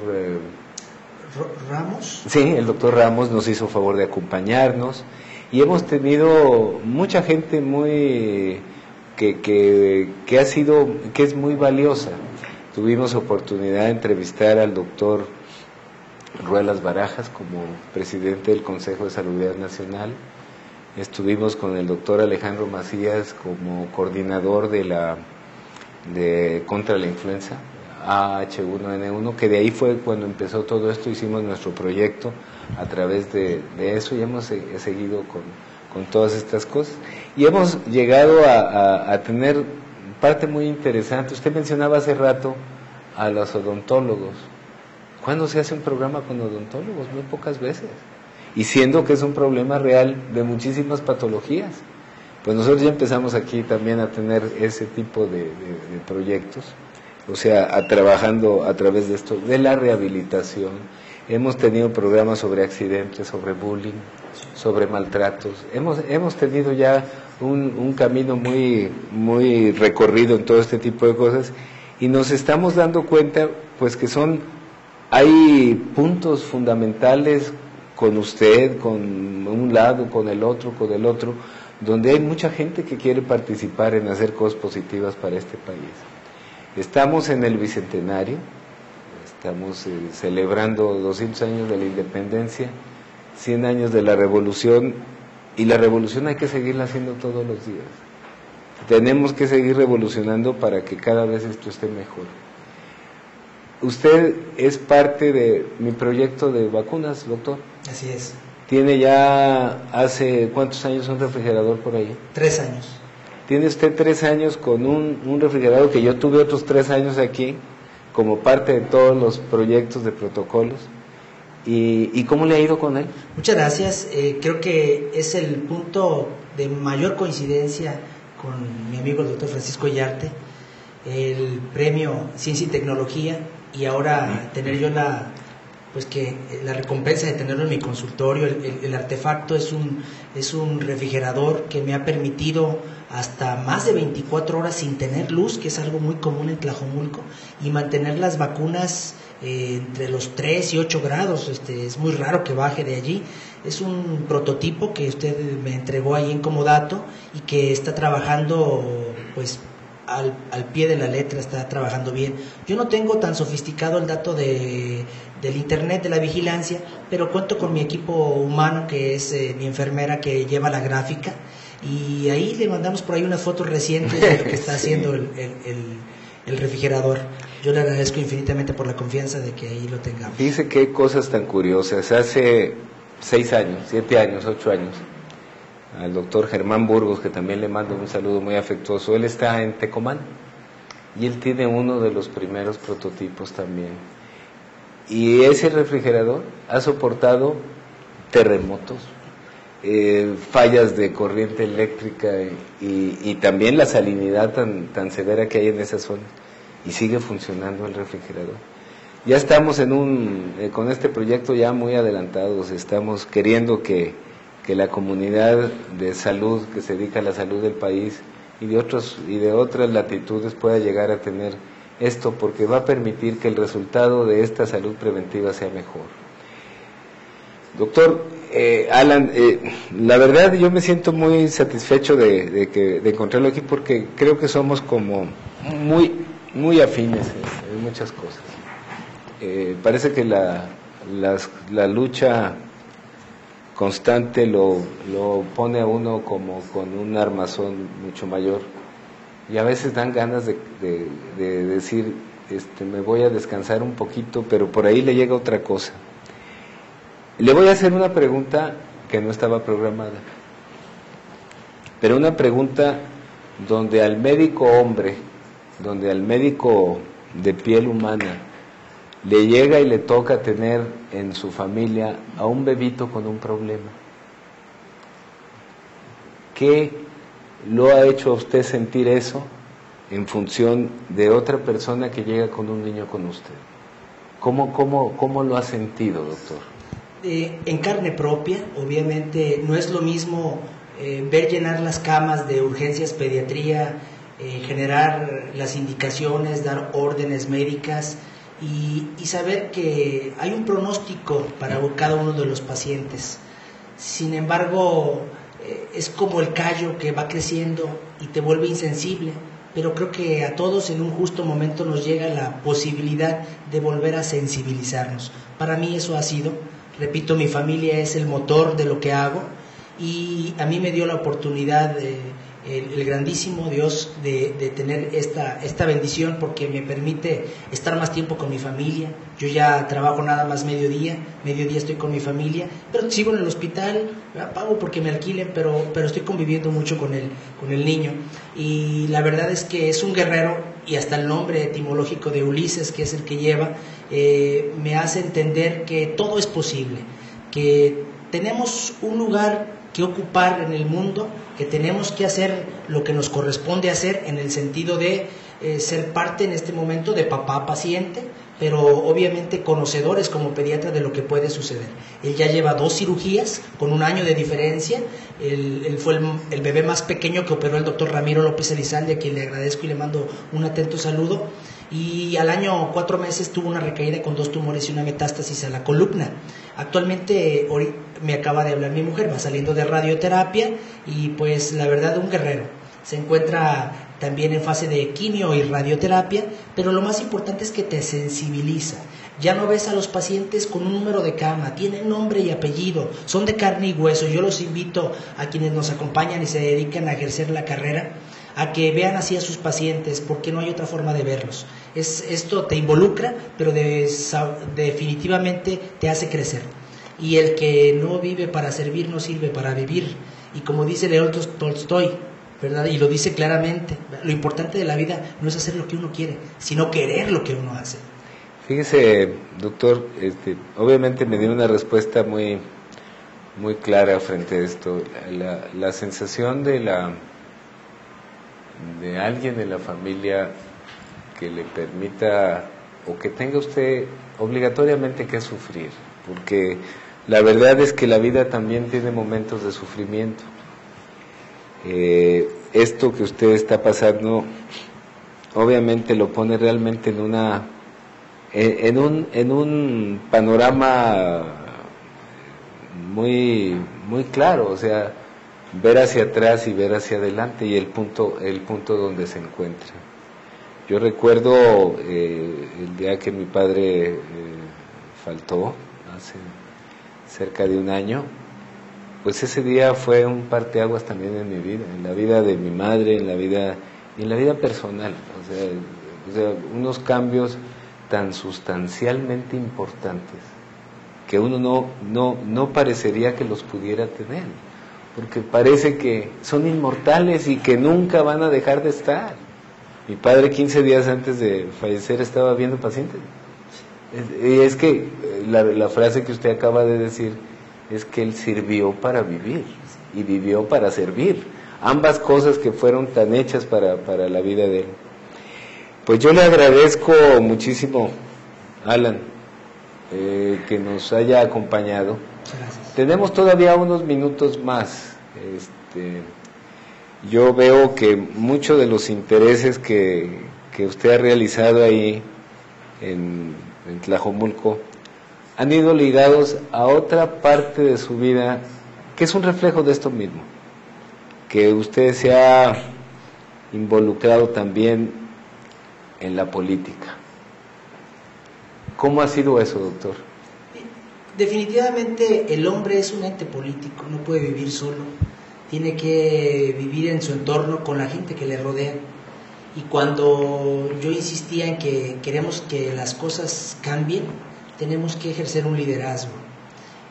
¿Ramos? Sí, el doctor Ramos nos hizo favor de acompañarnos y hemos tenido mucha gente muy que es muy valiosa. Tuvimos oportunidad de entrevistar al doctor Ruelas Barajas como presidente del Consejo de Salubridad Nacional. Estuvimos con el doctor Alejandro Macías como coordinador contra la influenza AH1N1, que de ahí fue cuando empezó todo esto. Hicimos nuestro proyecto a través de eso y hemos seguido con todas estas cosas. Y hemos llegado a tener parte muy interesante. Usted mencionaba hace rato a los odontólogos. ¿Cuándo se hace un programa con odontólogos? Muy pocas veces. Y siendo que es un problema real de muchísimas patologías. Pues nosotros ya empezamos aquí también a tener ese tipo de proyectos, o sea, trabajando a través de esto, de la rehabilitación. Hemos tenido programas sobre accidentes, sobre bullying, sobre maltratos. Hemos tenido ya un camino muy recorrido en todo este tipo de cosas y nos estamos dando cuenta pues que hay puntos fundamentales con usted, con un lado, con el otro, donde hay mucha gente que quiere participar en hacer cosas positivas para este país. Estamos en el Bicentenario, estamos celebrando 200 años de la independencia, 100 años de la Revolución, y la Revolución hay que seguirla haciendo todos los días. Tenemos que seguir revolucionando para que cada vez esto esté mejor. Usted es parte de mi proyecto de vacunas, doctor. Así es. ¿Tiene ya hace cuántos años un refrigerador por ahí? 3 años. Tiene usted 3 años con un refrigerador que yo tuve otros 3 años aquí, como parte de todos los proyectos de protocolos. ¿Y cómo le ha ido con él? Muchas gracias. Creo que es el punto de mayor coincidencia con mi amigo el doctor Francisco Yarte, el premio Ciencia y Tecnología, y ahora tener yo la recompensa de tenerlo en mi consultorio. El artefacto es un refrigerador que me ha permitido hasta más de 24 horas sin tener luz, que es algo muy común en Tlajomulco, y mantener las vacunas entre los 3 y 8 grados. Es muy raro que baje de allí. Es un prototipo que usted me entregó ahí en comodato y que está trabajando pues al pie de la letra, está trabajando bien. Yo no tengo tan sofisticado el dato del internet, de la vigilancia, pero cuento con mi equipo humano, que es mi enfermera que lleva la gráfica, y ahí le mandamos por ahí unas fotos recientes de lo que está haciendo el refrigerador. Yo le agradezco infinitamente por la confianza de que ahí lo tengamos. Dice qué cosas tan curiosas. Hace 6 años, 7 años, 8 años, al doctor Germán Burgos, que también le mando un saludo muy afectuoso. Él está en Tecomán y él tiene uno de los primeros prototipos también. Y ese refrigerador ha soportado terremotos, fallas de corriente eléctrica y también la salinidad tan severa que hay en esa zona. Y sigue funcionando el refrigerador. Ya estamos con este proyecto ya muy adelantados. Estamos queriendo que la comunidad de salud que se dedica a la salud del país y de otras latitudes pueda llegar a tener esto, porque va a permitir que el resultado de esta salud preventiva sea mejor. Doctor, Alan, la verdad yo me siento muy satisfecho de encontrarlo aquí, porque creo que somos como muy afines en muchas cosas. Parece que la lucha constante lo pone a uno como con un armazón mucho mayor, y a veces dan ganas de decir, me voy a descansar un poquito, pero por ahí le llega otra cosa. Le voy a hacer una pregunta que no estaba programada, pero una pregunta donde al médico hombre, donde al médico de piel humana le llega y le toca tener en su familia a un bebito con un problema. ¿Qué lo ha hecho a usted sentir eso en función de otra persona que llega con un niño con usted? ¿Cómo lo ha sentido, doctor? En carne propia, obviamente no es lo mismo ver llenar las camas de urgencias, pediatría, generar las indicaciones, dar órdenes médicas y saber que hay un pronóstico para cada uno de los pacientes. Sin embargo, es como el callo que va creciendo y te vuelve insensible, pero creo que a todos en un justo momento nos llega la posibilidad de volver a sensibilizarnos. Para mí eso ha sido, repito, mi familia es el motor de lo que hago, y a mí me dio la oportunidad el grandísimo Dios de tener esta bendición, porque me permite estar más tiempo con mi familia. Yo ya trabajo nada más mediodía estoy con mi familia, pero sigo en el hospital, pago porque me alquilen, pero estoy conviviendo mucho con el niño, y la verdad es que es un guerrero, y hasta el nombre etimológico de Ulises, que es el que lleva, me hace entender que todo es posible, que tenemos un lugar que ocupar en el mundo, que tenemos que hacer lo que nos corresponde hacer, en el sentido de ser parte en este momento de papá paciente, pero obviamente conocedores como pediatra de lo que puede suceder. Él ya lleva 2 cirugías con 1 año de diferencia. Él fue el bebé más pequeño que operó el doctor Ramiro López Elizalde, a quien le agradezco y le mando un atento saludo. Y al año 4 meses tuvo una recaída con 2 tumores y una metástasis a la columna. Actualmente me acaba de hablar mi mujer, va saliendo de radioterapia, y pues la verdad, un guerrero. Se encuentra también en fase de quimio y radioterapia, pero lo más importante es que te sensibiliza. Ya no ves a los pacientes con un número de cama, tienen nombre y apellido, son de carne y hueso. Yo los invito a quienes nos acompañan y se dedican a ejercer la carrera, a que vean así a sus pacientes, porque no hay otra forma de verlos. Esto te involucra, pero definitivamente te hace crecer. Y el que no vive para servir no sirve para vivir. Y como dice León Tolstoy, ¿verdad? Y lo dice claramente, lo importante de la vida no es hacer lo que uno quiere, sino querer lo que uno hace. Fíjese, doctor, obviamente me dio una respuesta muy clara frente a esto. La sensación de alguien de la familia que le permita, o que tenga usted obligatoriamente que sufrir, porque la verdad es que la vida también tiene momentos de sufrimiento. Esto que usted está pasando obviamente lo pone realmente en un panorama muy claro, o sea, ver hacia atrás y ver hacia adelante, y el punto donde se encuentra. Yo recuerdo el día que mi padre faltó, hace cerca de 1 año, pues ese día fue un parteaguas también en mi vida, en la vida de mi madre, en la vida personal, o sea, unos cambios tan sustancialmente importantes que uno no parecería que los pudiera tener, porque parece que son inmortales y que nunca van a dejar de estar. Mi padre 15 días antes de fallecer estaba viendo pacientes. Y es que la frase que usted acaba de decir es que él sirvió para vivir y vivió para servir. Ambas cosas que fueron tan hechas para la vida de él. Pues yo le agradezco muchísimo, Alan, que nos haya acompañado. Gracias. Tenemos todavía unos minutos más. Yo veo que muchos de los intereses que usted ha realizado ahí en Tlajomulco han ido ligados a otra parte de su vida que es un reflejo de esto mismo, que usted se ha involucrado también en la política. ¿Cómo ha sido eso, doctor? Definitivamente el hombre es un ente político, no puede vivir solo, tiene que vivir en su entorno con la gente que le rodea. Y cuando yo insistía en que queremos que las cosas cambien, tenemos que ejercer un liderazgo.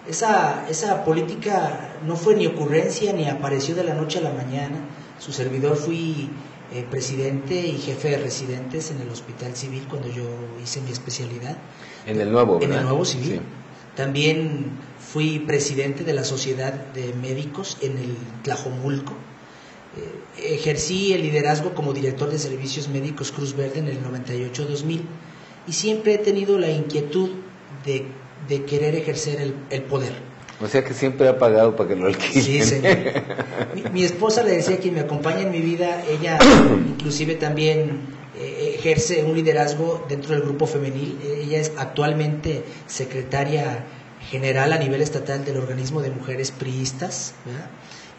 Esa política no fue ni ocurrencia ni apareció de la noche a la mañana. Su servidor fui presidente y jefe de residentes en el Hospital Civil cuando yo hice mi especialidad. En el nuevo, ¿verdad? En el nuevo civil. Sí. También fui presidente de la Sociedad de Médicos en el Tlajomulco. Ejercí el liderazgo como director de servicios médicos Cruz Verde en el 98-2000 y siempre he tenido la inquietud de querer ejercer el poder. O sea que siempre ha pagado para que lo alquilen. Sí, señor. Mi esposa le decía que me acompaña en mi vida, ella inclusive también ejerce un liderazgo dentro del grupo femenil. Ella es actualmente secretaria general a nivel estatal del organismo de mujeres priistas, ¿verdad?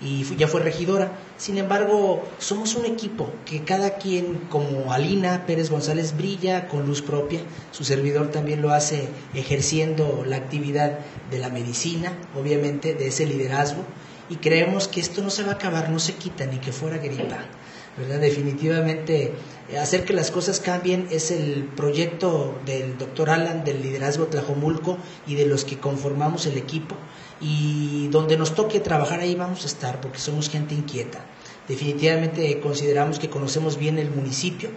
Y ya fue regidora. Sin embargo, somos un equipo que cada quien, como Alina Pérez González, brilla con luz propia. Su servidor también lo hace ejerciendo la actividad de la medicina, obviamente de ese liderazgo, y creemos que esto no se va a acabar, no se quita, ni que fuera gripa, ¿verdad? Definitivamente hacer que las cosas cambien es el proyecto del doctor Alan, del liderazgo Tlajomulco y de los que conformamos el equipo, y donde nos toque trabajar ahí vamos a estar porque somos gente inquieta. Definitivamente consideramos que conocemos bien el municipio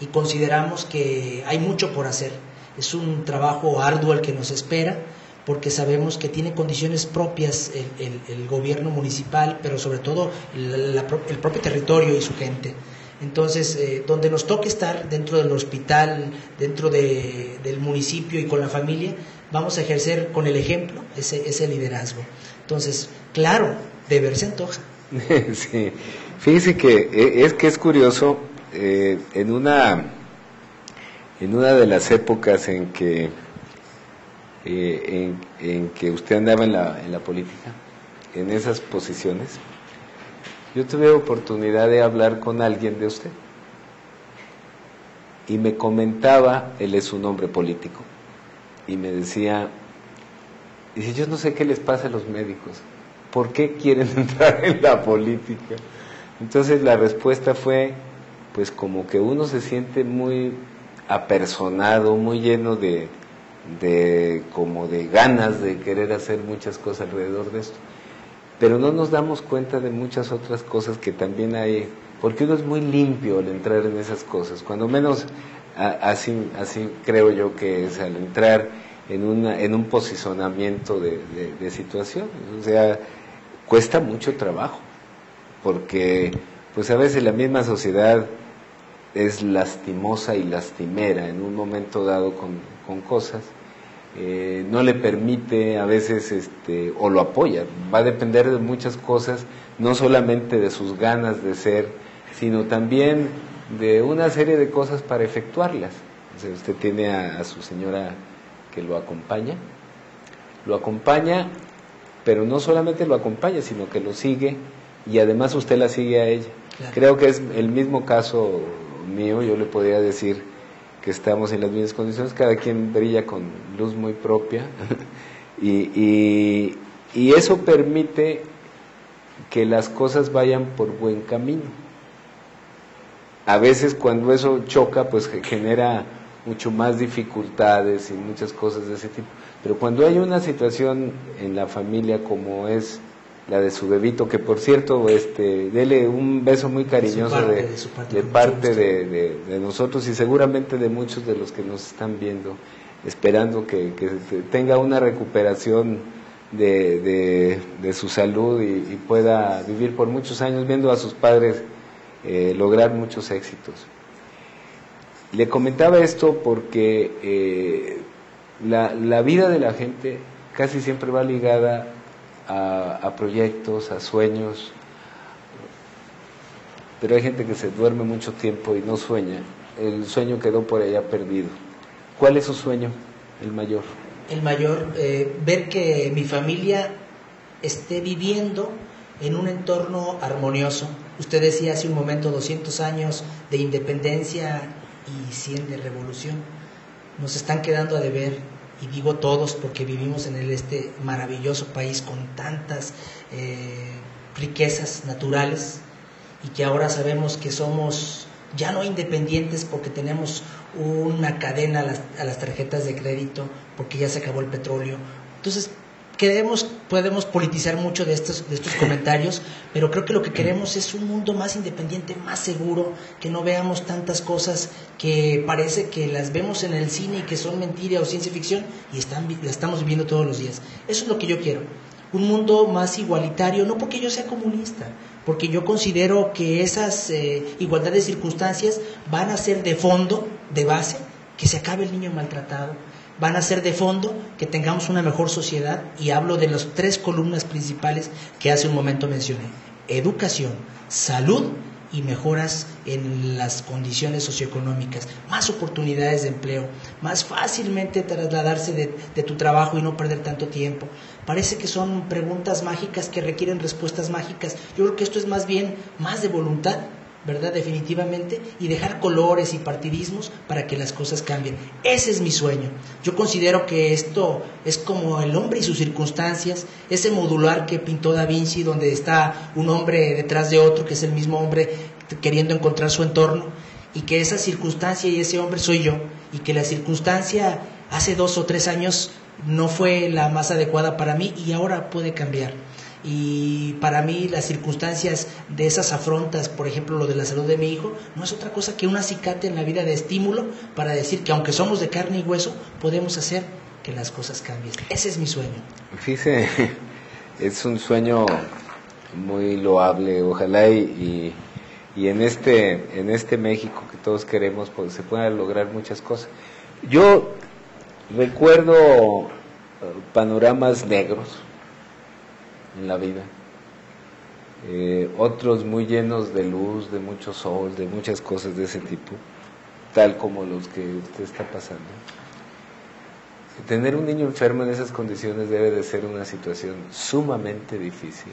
y consideramos que hay mucho por hacer. Es un trabajo arduo el que nos espera, porque sabemos que tiene condiciones propias el gobierno municipal, pero sobre todo el propio territorio y su gente. Entonces, donde nos toque estar dentro del hospital, dentro del municipio y con la familia, vamos a ejercer con el ejemplo ese liderazgo. Entonces, claro, de ver se antoja. Sí, fíjese que es curioso, en una de las épocas en que usted andaba en la política, en esas posiciones, yo tuve oportunidad de hablar con alguien de usted y me comentaba, él es un hombre político, y me decía, dice, yo no sé qué les pasa a los médicos, ¿por qué quieren entrar en la política? Entonces la respuesta fue, pues como que uno se siente muy apersonado, muy lleno como de ganas de querer hacer muchas cosas alrededor de esto, pero no nos damos cuenta de muchas otras cosas que también hay, porque uno es muy limpio al entrar en esas cosas, cuando menos así creo yo que es al entrar en un posicionamiento de situaciones. O sea, cuesta mucho trabajo, porque pues a veces la misma sociedad es lastimosa y lastimera en un momento dado con cosas, no le permite a veces o lo apoya, va a depender de muchas cosas, no solamente de sus ganas de ser, sino también de una serie de cosas para efectuarlas. O sea, usted tiene a su señora que lo acompaña, pero no solamente lo acompaña, sino que lo sigue, y además usted la sigue a ella. Claro. Creo que es el mismo caso mío, yo le podría decir que estamos en las mismas condiciones, cada quien brilla con luz muy propia, y eso permite que las cosas vayan por buen camino. A veces cuando eso choca, pues genera mucho más dificultades y muchas cosas de ese tipo, pero cuando hay una situación en la familia como es la de su bebito, que por cierto, dele un beso muy cariñoso de parte de nosotros y seguramente de muchos de los que nos están viendo, esperando que tenga una recuperación de su salud y pueda vivir por muchos años viendo a sus padres lograr muchos éxitos. Le comentaba esto porque la vida de la gente casi siempre va ligada a proyectos, a sueños, pero hay gente que se duerme mucho tiempo y no sueña, el sueño quedó por allá perdido. ¿Cuál es su sueño, el mayor? el mayor, ver que mi familia esté viviendo en un entorno armonioso. Usted decía hace un momento 200 años de independencia y 100 de revolución. Nos están quedando a deber, y digo todos porque vivimos en este maravilloso país con tantas riquezas naturales, y que ahora sabemos que somos ya no independientes porque tenemos una cadena a las tarjetas de crédito, porque ya se acabó el petróleo. Entonces, podemos politizar mucho de estos comentarios, pero creo que lo que queremos es un mundo más independiente, más seguro, que no veamos tantas cosas que parece que las vemos en el cine y que son mentira o ciencia ficción, y las estamos viviendo todos los días. Eso es lo que yo quiero, un mundo más igualitario, no porque yo sea comunista, porque yo considero que esas igualdad de circunstancias van a ser de fondo, de base, que se acabe el niño maltratado, van a ser de fondo que tengamos una mejor sociedad, y hablo de las 3 columnas principales que hace un momento mencioné: educación, salud y mejoras en las condiciones socioeconómicas, más oportunidades de empleo, más fácilmente trasladarse de tu trabajo y no perder tanto tiempo. Parece que son preguntas mágicas que requieren respuestas mágicas. Yo creo que esto es más bien más de voluntad, ¿verdad? Definitivamente, y dejar colores y partidismos para que las cosas cambien. Ese es mi sueño. Yo considero que esto es como el hombre y sus circunstancias, ese modular que pintó Da Vinci, donde está un hombre detrás de otro, que es el mismo hombre queriendo encontrar su entorno, y que esa circunstancia y ese hombre soy yo, y que la circunstancia hace 2 o 3 años no fue la más adecuada para mí y ahora puede cambiar. Y para mí las circunstancias de esas afrontas, por ejemplo lo de la salud de mi hijo, no es otra cosa que un acicate en la vida de estímulo para decir que aunque somos de carne y hueso, podemos hacer que las cosas cambien. Ese es mi sueño. Fíjese, es un sueño muy loable. Ojalá y en este México que todos queremos, pues, se puedan lograr muchas cosas. Yo recuerdo panoramas negros en la vida, otros muy llenos de luz, de mucho sol, de muchas cosas de ese tipo, tal como los que usted está pasando. Tener un niño enfermo en esas condiciones debe de ser una situación sumamente difícil.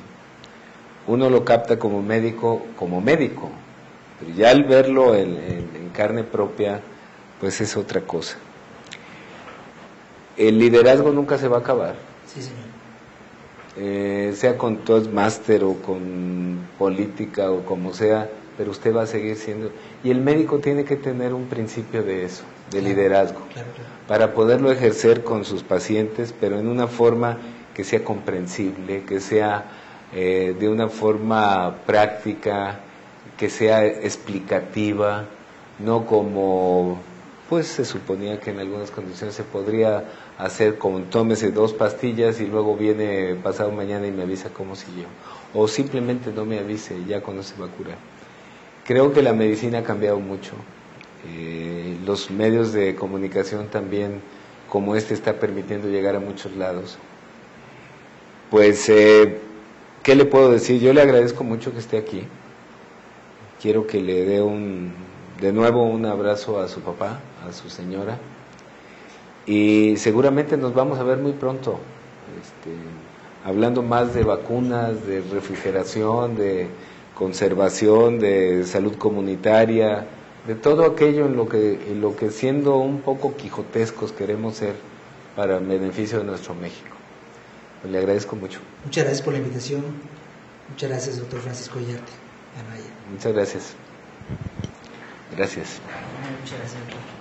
Uno lo capta como médico, pero ya al verlo en carne propia, pues es otra cosa. El liderazgo nunca se va a acabar. Sí, señor. Sea con Toastmaster o con política o como sea, pero usted va a seguir siendo. Y el médico tiene que tener un principio de eso, de liderazgo, claro, para poderlo ejercer con sus pacientes, pero en una forma que sea comprensible, que sea de una forma práctica, que sea explicativa, no como pues se suponía que en algunas condiciones se podría hacer como tómese 2 pastillas y luego viene pasado mañana y me avisa cómo siguió, o simplemente no me avise y ya cuando se va a curar. Creo que la medicina ha cambiado mucho, los medios de comunicación también, como está permitiendo llegar a muchos lados. Pues, ¿qué le puedo decir? Yo le agradezco mucho que esté aquí. Quiero que le dé de nuevo un abrazo a su papá, a su señora, y seguramente nos vamos a ver muy pronto, hablando más de vacunas, de refrigeración, de conservación, de salud comunitaria, de todo aquello en lo que siendo un poco quijotescos queremos ser para beneficio de nuestro México. Pues le agradezco mucho. Muchas gracias por la invitación. Muchas gracias, doctor Francisco Llarte Anaya. Muchas gracias. Gracias. Muchas gracias, doctor.